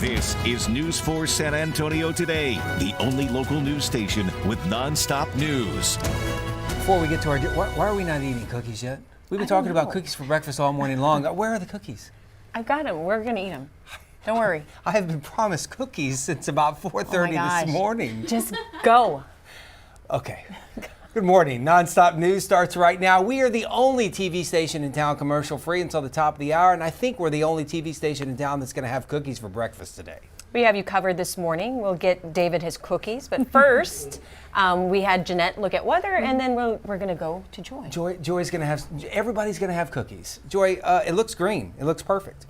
This is News 4 San Antonio Today, the only local news station with nonstop news. Before we get to our, why are we not eating cookies yet? We've been talking about cookies for breakfast all morning long. Where are the cookies? I've got them. We're going to eat them. Don't worry. I have been promised cookies since about 4:30 this morning. Just go. Okay. Good morning. Nonstop News starts right now. We are the only TV station in town commercial free until the top of the hour, and I think we're the only TV station in town that's going to have cookies for breakfast today. We have you covered this morning. We'll get David his cookies, but first, we had Jeannette look at weather, and then we're going to go to Joy. Joy's going to have, everybody's going to have cookies. Joy, it looks green. It looks perfect.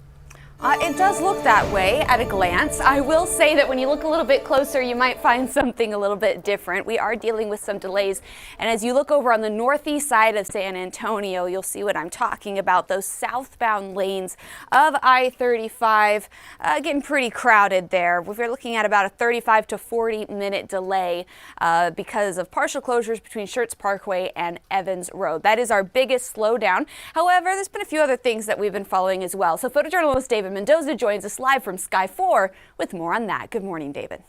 It does look that way at a glance. I will say that when you look a little bit closer, you might find something a little bit different. We are dealing with some delays. And as you look over on the northeast side of San Antonio, you'll see what I'm talking about. Those southbound lanes of I-35 getting pretty crowded there. We're looking at about a 35 to 40 minute delay because of partial closures between Schertz Parkway and Evans Road. That is our biggest slowdown. However, there's been a few other things that we've been following as well. So photojournalist David Mendoza joins us live from Sky 4 with more on that. Good morning, David.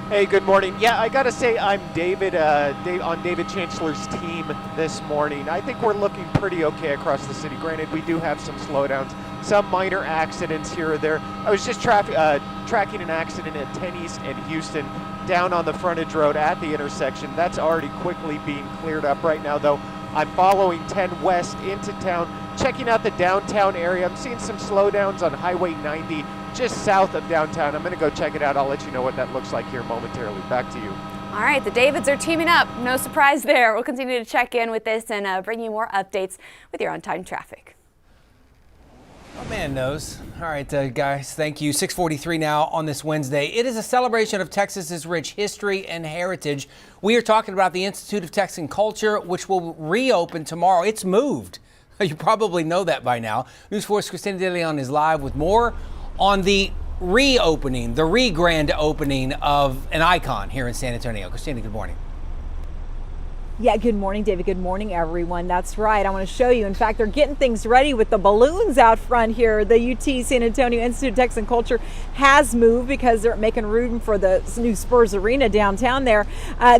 Hey, good morning. Yeah, I gotta say I'm David on David Chancellor's team this morning. I think we're looking pretty okay across the city. Granted, we do have some slowdowns, some minor accidents here or there. I was just tracking an accident at 10 East and Houston down on the frontage road at the intersection. That's already quickly being cleared up right now, though. I'm following 10 West into town, checking out the downtown area. I'm seeing some slowdowns on Highway 90 just south of downtown. I'm going to go check it out. I'll let you know what that looks like here momentarily. Back to you. All right, the Davids are teaming up. No surprise there. We'll continue to check in with this and bring you more updates with your on-time traffic. Oh, man knows. All right, guys, thank you. 6:43 now on this Wednesday. It is a celebration of Texas's rich history and heritage. We are talking about the Institute of Texan Culture, which will reopen tomorrow. It's moved. You probably know that by now. News 4's Christina De Leon is live with more on the reopening, the re-grand opening of an icon here in San Antonio. Christina, good morning. Yeah, good morning, David. Good morning, everyone. That's right. I want to show you. In fact, they're getting things ready with the balloons out front here. The UT San Antonio Institute of Texan Culture has moved because they're making room for the new Spurs Arena downtown there.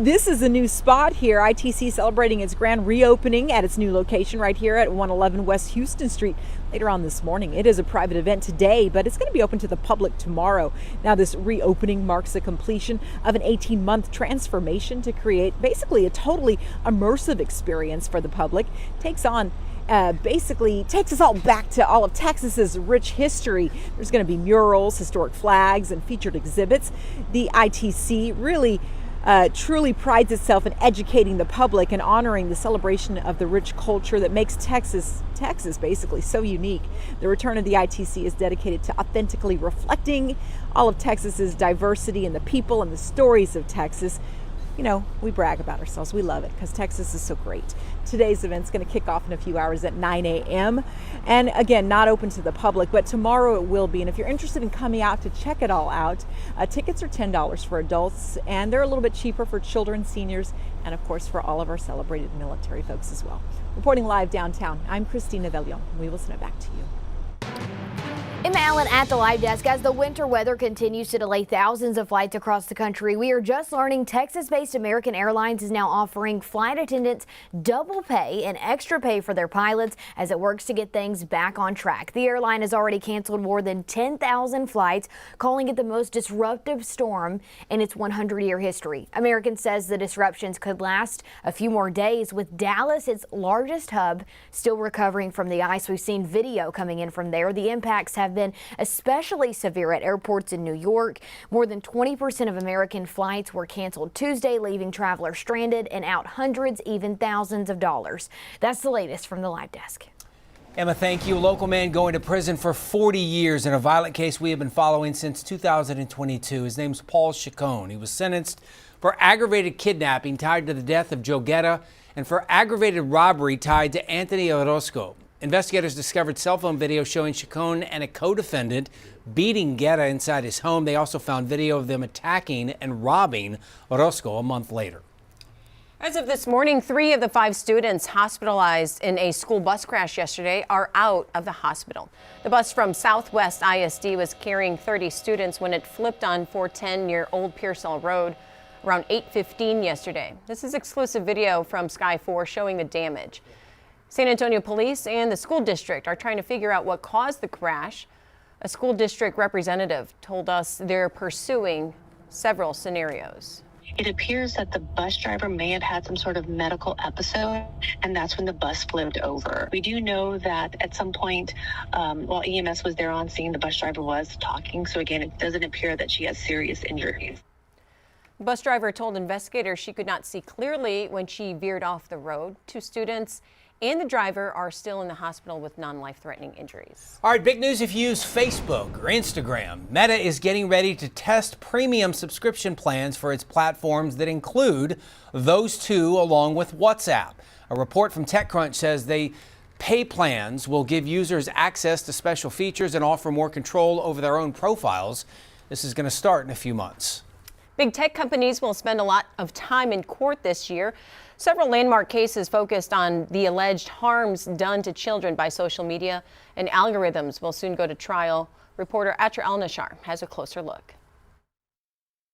This is a new spot here. ITC celebrating its grand reopening at its new location right here at 111 West Houston Street later on this morning. It is a private event today, but it's going to be open to the public tomorrow. Now, this reopening marks the completion of an 18-month transformation to create basically a totally immersive experience for the public. Basically takes us all back to all of Texas's rich history. There's going to be murals, historic flags, and featured exhibits. The ITC really truly prides itself in educating the public and honoring the celebration of the rich culture that makes Texas basically so unique. The return of the ITC is dedicated to authentically reflecting all of Texas's diversity and the people and the stories of Texas. You know, we brag about ourselves. We love it because Texas is so great. Today's event's going to kick off in a few hours at 9 a.m. And again, not open to the public, but tomorrow it will be. And if you're interested in coming out to check it all out, tickets are $10 for adults, and they're a little bit cheaper for children, seniors, and of course for all of our celebrated military folks as well. Reporting live downtown, I'm Christina De Leon. We will send it back to you. Emma Allen at the live desk. As the winter weather continues to delay thousands of flights across the country, we are just learning Texas-based American Airlines is now offering flight attendants double pay and extra pay for their pilots as it works to get things back on track. The airline has already canceled more than 10,000 flights, calling it the most disruptive storm in its 100-year history. American says the disruptions could last a few more days, with Dallas, its largest hub, still recovering from the ice. We've seen video coming in from there. The impacts have been especially severe at airports in New York. More than 20% of American flights were canceled Tuesday, leaving travelers stranded and out hundreds, even thousands of dollars. That's the latest from the live desk. Emma, thank you. A local man going to prison for 40 years in a violent case we have been following since 2022. His name's Paul Chacon. He was sentenced for aggravated kidnapping tied to the death of Joe Guerra and for aggravated robbery tied to Anthony Orozco. Investigators discovered cell phone video showing Chacon and a co-defendant beating Guerra inside his home. They also found video of them attacking and robbing Orozco a month later. As of this morning, 3 of the 5 students hospitalized in a school bus crash yesterday are out of the hospital. The bus from Southwest ISD was carrying 30 students when it flipped on 410 near Old Pearsall Road around 8:15 yesterday. This is exclusive video from Sky 4 showing the damage. San Antonio police and the school district are trying to figure out what caused the crash. A school district representative told us they're pursuing several scenarios. It appears that the bus driver may have had some sort of medical episode, and that's when the bus flipped over. We do know that at some point, while EMS was there on scene, the bus driver was talking. So again, it doesn't appear that she has serious injuries. The bus driver told investigators she could not see clearly when she veered off the road. 2 students and the driver are still in the hospital with non-life-threatening injuries. All right, big news if you use Facebook or Instagram. Meta is getting ready to test premium subscription plans for its platforms that include those 2 along with WhatsApp. A report from TechCrunch says they pay plans will give users access to special features and offer more control over their own profiles. This is going to start in a few months. Big tech companies will spend a lot of time in court this year. Several landmark cases focused on the alleged harms done to children by social media and algorithms will soon go to trial. Reporter Atra El-Nashar has a closer look.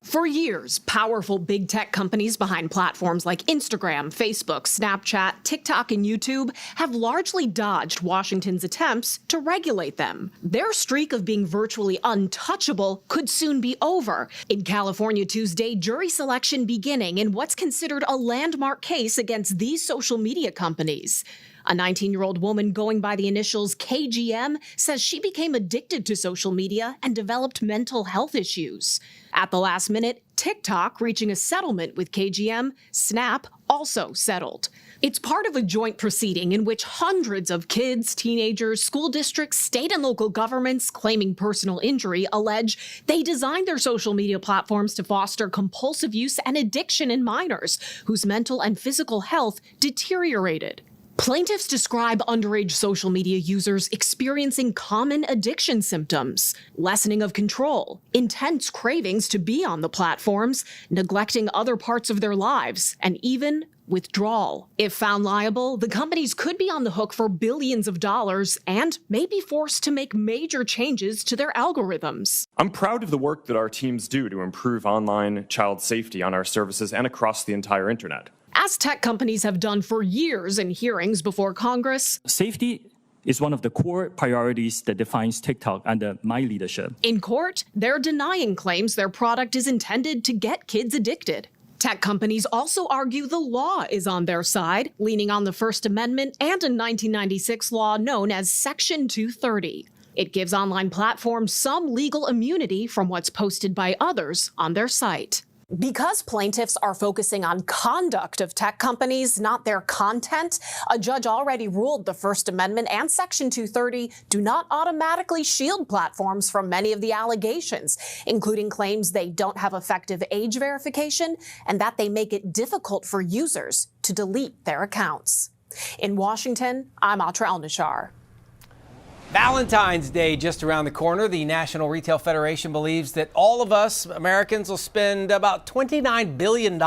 For years, powerful big tech companies behind platforms like Instagram, Facebook, Snapchat, TikTok, and YouTube have largely dodged Washington's attempts to regulate them. Their streak of being virtually untouchable could soon be over. In California Tuesday, jury selection beginning in what's considered a landmark case against these social media companies. A 19-year-old woman going by the initials KGM says she became addicted to social media and developed mental health issues. At the last minute, TikTok reaching a settlement with KGM, Snap also settled. It's part of a joint proceeding in which hundreds of kids, teenagers, school districts, state and local governments claiming personal injury allege they designed their social media platforms to foster compulsive use and addiction in minors whose mental and physical health deteriorated. Plaintiffs describe underage social media users experiencing common addiction symptoms, lessening of control, intense cravings to be on the platforms, neglecting other parts of their lives, and even withdrawal. If found liable, the companies could be on the hook for billions of dollars and may be forced to make major changes to their algorithms. I'm proud of the work that our teams do to improve online child safety on our services and across the entire internet. As tech companies have done for years in hearings before Congress, safety is one of the core priorities that defines TikTok under my leadership. In court, they're denying claims their product is intended to get kids addicted. Tech companies also argue the law is on their side, leaning on the First Amendment and a 1996 law known as Section 230. It gives online platforms some legal immunity from what's posted by others on their site. Because plaintiffs are focusing on conduct of tech companies, not their content, a judge already ruled the First Amendment and Section 230 do not automatically shield platforms from many of the allegations, including claims they don't have effective age verification and that they make it difficult for users to delete their accounts. In Washington, I'm Atra El-Nashar. Valentine's Day just around the corner. The National Retail Federation believes that all of us Americans will spend about $29 billion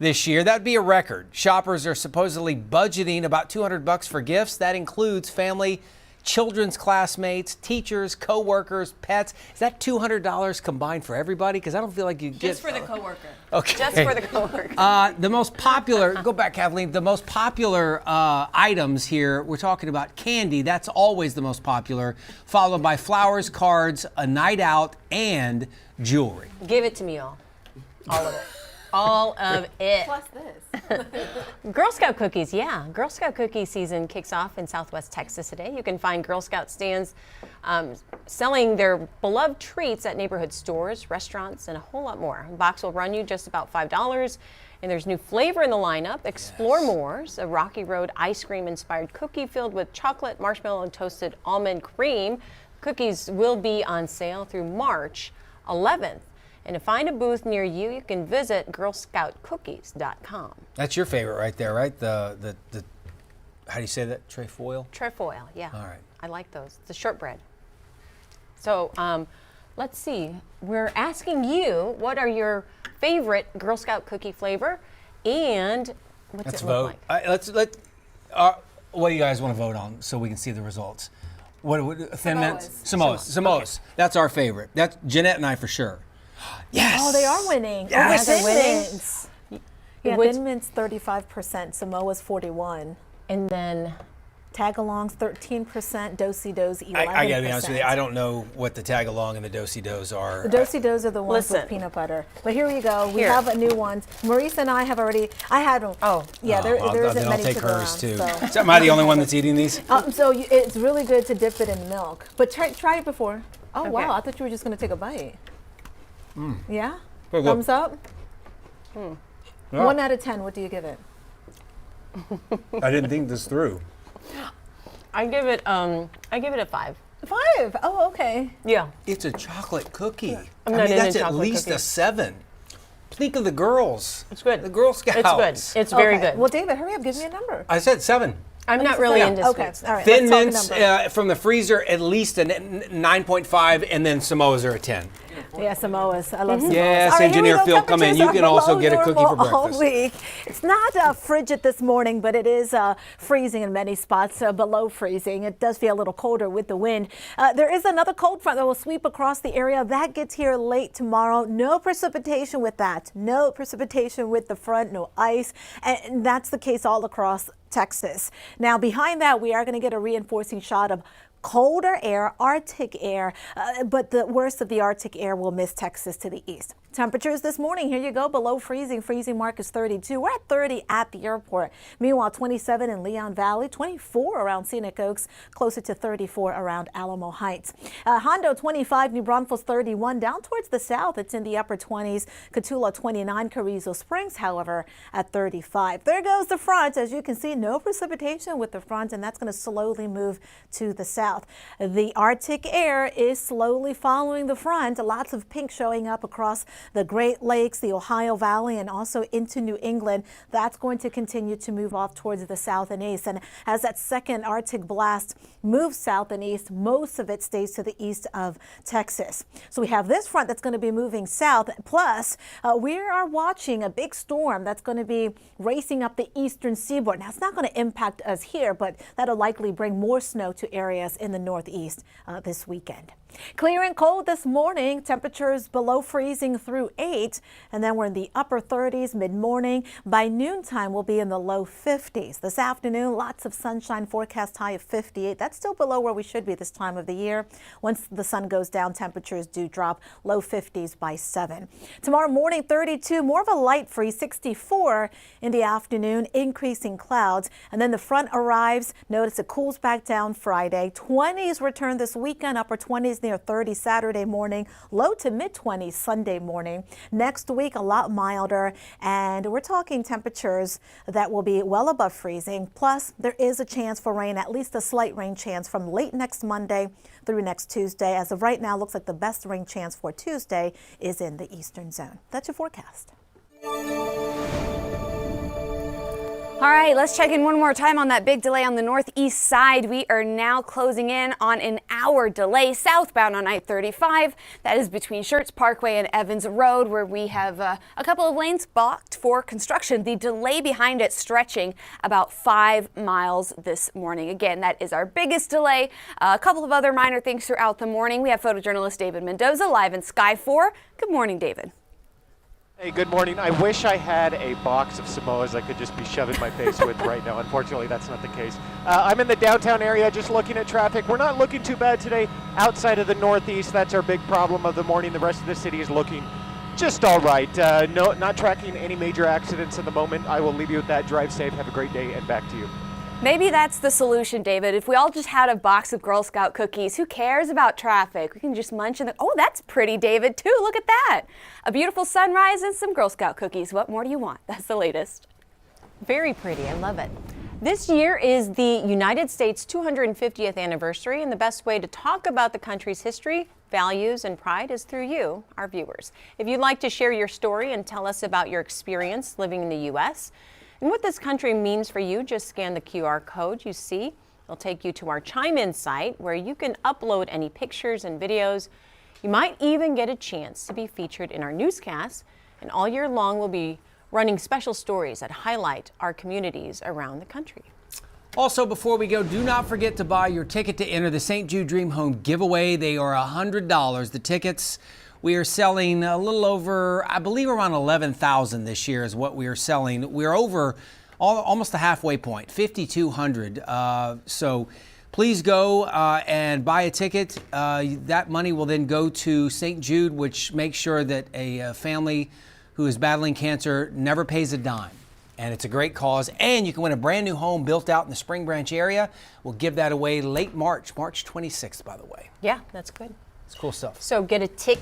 this year. That'd be a record. Shoppers are supposedly budgeting about $200 for gifts. That includes family, children's classmates, teachers, co-workers, pets. Is that $200 combined for everybody? Because I don't feel like you get... Just for the co-worker. Okay. Just for the co-worker. The most popular, go back, Kathleen, the most popular items here, we're talking about candy. That's always the most popular, followed by flowers, cards, a night out, and jewelry. Give it to me all. All of it. All of it. Plus this. Girl Scout cookies, yeah. Girl Scout cookie season kicks off in Southwest Texas today. You can find Girl Scout stands selling their beloved treats at neighborhood stores, restaurants, and a whole lot more. The box will run you just about $5. And there's new flavor in the lineup. Explore More's, a Rocky Road ice cream inspired cookie filled with chocolate, marshmallow, and toasted almond cream. Cookies will be on sale through March 11th. And to find a booth near you, you can visit girlscoutcookies.com. That's your favorite right there, right? The how do you say that? Trefoil? Trefoil, yeah. All right. I like those. The shortbread. So let's see. We're asking you, what are your favorite Girl Scout cookie flavor? And what's Let's it look vote. like? What do you guys want to vote on so we can see the results? What Thin Mints? Samoas. Samoas. That's our favorite. That's Jeannette and I for sure. Yes. Oh, they are winning. Yes. Oh, Thin Winning. Mints. Yeah, Which- Thin Mints 35%, Samoa's 41%. And then Tagalongs 13%, Do-si-dos 11%. I gotta be honest with you, I don't know what the tag along and the do-si-dos are. The Do-si-dos are the ones Listen. with peanut butter. But here we go. We Here. have a new ones. Marisa and I have already. I had them. Oh. Yeah. There Well, isn't then I'll many take to go hers around, too. So. Am I the only one that's eating these? It's really good to dip it in milk. But try it before. Oh Okay. wow! I thought you were just gonna take a bite. Yeah. Very good. Thumbs up. Yeah. 1 out of 10. What do you give it? I didn't think this through. I give it a 5. 5. Oh, okay. Yeah. It's a chocolate cookie. I'm I not mean, into that's at chocolate least a cookies. 7. Think of the girls. It's good. The Girl Scouts. It's good. It's very Okay. good. Well, David, hurry up. Give me a number. I said 7. I'm not really into Okay. sweets. All right. Thin let's talk Mints number. from the freezer, at least a 9.5, and then Samoas are a 10. Yeah, Samoas. I love Samoas. Yes, All right, Engineer here we go. Phil, come in. You Temperatures can are also below get a cookie for normal all breakfast. week. It's not frigid this morning, but it is freezing in many spots, below freezing. It does feel a little colder with the wind. There is another cold front that will sweep across the area. That gets here late tomorrow. No precipitation with that. No precipitation with the front, no ice. And that's the case all across Texas. Now, behind that, we are going to get a reinforcing shot of colder air, Arctic air, but the worst of the Arctic air will miss Texas to the east. Temperatures this morning, here you go, below freezing. Freezing mark is 32. We're at 30 at the airport. Meanwhile, 27 in Leon Valley, 24 around Scenic Oaks, closer to 34 around Alamo Heights. Hondo 25, New Braunfels 31. Down towards the south, it's in the upper 20s. Cotulla 29, Carrizo Springs, however, at 35. There goes the front. As you can see, no precipitation with the front, and that's going to slowly move to the south. The Arctic air is slowly following the front. Lots of pink showing up across the Great Lakes, the Ohio Valley, and also into New England. That's going to continue to move off towards the south and east. And as that second Arctic blast moves south and east, most of it stays to the east of Texas. So we have this front that's going to be moving south. Plus, we are watching a big storm that's going to be racing up the eastern seaboard. Now, it's not going to impact us here, but that'll likely bring more snow to areas in the northeast this weekend. Clear and cold this morning. Temperatures below freezing through 8, and then we're in the upper 30s mid-morning. By noontime, we'll be in the low 50s. This afternoon, lots of sunshine, forecast high of 58. That's still below where we should be this time of the year. Once the sun goes down, temperatures do drop, low 50s by 7. Tomorrow morning, 32, more of a light freeze, 64 in the afternoon, increasing clouds. And then the front arrives. Notice it cools back down Friday. 20s return this weekend, upper 20s near 30 Saturday morning, low to mid 20s Sunday morning. Next week, a lot milder, and we're talking temperatures that will be well above freezing. Plus, there is a chance for rain, at least a slight rain chance from late next Monday through next Tuesday. As of right now, looks like the best rain chance for Tuesday is in the eastern zone. That's your forecast. All right, let's check in one more time on that big delay on the northeast side. We are now closing in on an hour delay southbound on I-35. That is between Schertz Parkway and Evans Road, where we have a couple of lanes blocked for construction. The delay behind it stretching about 5 miles this morning. Again, that is our biggest delay. A couple of other minor things throughout the morning. We have photojournalist David Mendoza live in Sky 4. Good morning, David. Hey, good morning. I wish I had a box of Samoas I could just be shoving my face with right now. Unfortunately, that's not the case. I'm in the downtown area just looking at traffic. We're not looking too bad today outside of the northeast. That's our big problem of the morning. The rest of the city is looking just all right. No, not tracking any major accidents at the moment. I will leave you with that. Drive safe. Have a great day, and back to you. Maybe that's the solution, David. If we all just had a box of Girl Scout cookies, who cares about traffic? We can just munch and oh, that's pretty, David, too. Look at that. A beautiful sunrise and some Girl Scout cookies. What more do you want? That's the latest. Very pretty. I love it. This year is the United States 250th anniversary, and the best way to talk about the country's history, values, and pride is through you, our viewers. If you'd like to share your story and tell us about your experience living in the U.S., and what this country means for you, just scan the QR code you see. It'll take you to our Chime In site where you can upload any pictures and videos. You might even get a chance to be featured in our newscast, and all year long we'll be running special stories that highlight our communities around the country. Also, before we go, do not forget to buy your ticket to enter the St. Jude Dream Home giveaway. They are $100. The tickets we are selling a little over, I believe around 11,000 this year is what we are selling. We're over almost the halfway point, 5,200. So please go and buy a ticket. That money will then go to St. Jude, which makes sure that a family who is battling cancer never pays a dime. And it's a great cause. And you can win a brand new home built out in the Spring Branch area. We'll give that away late March 26th, by the way. Yeah, that's good. It's cool stuff. So get a ticket.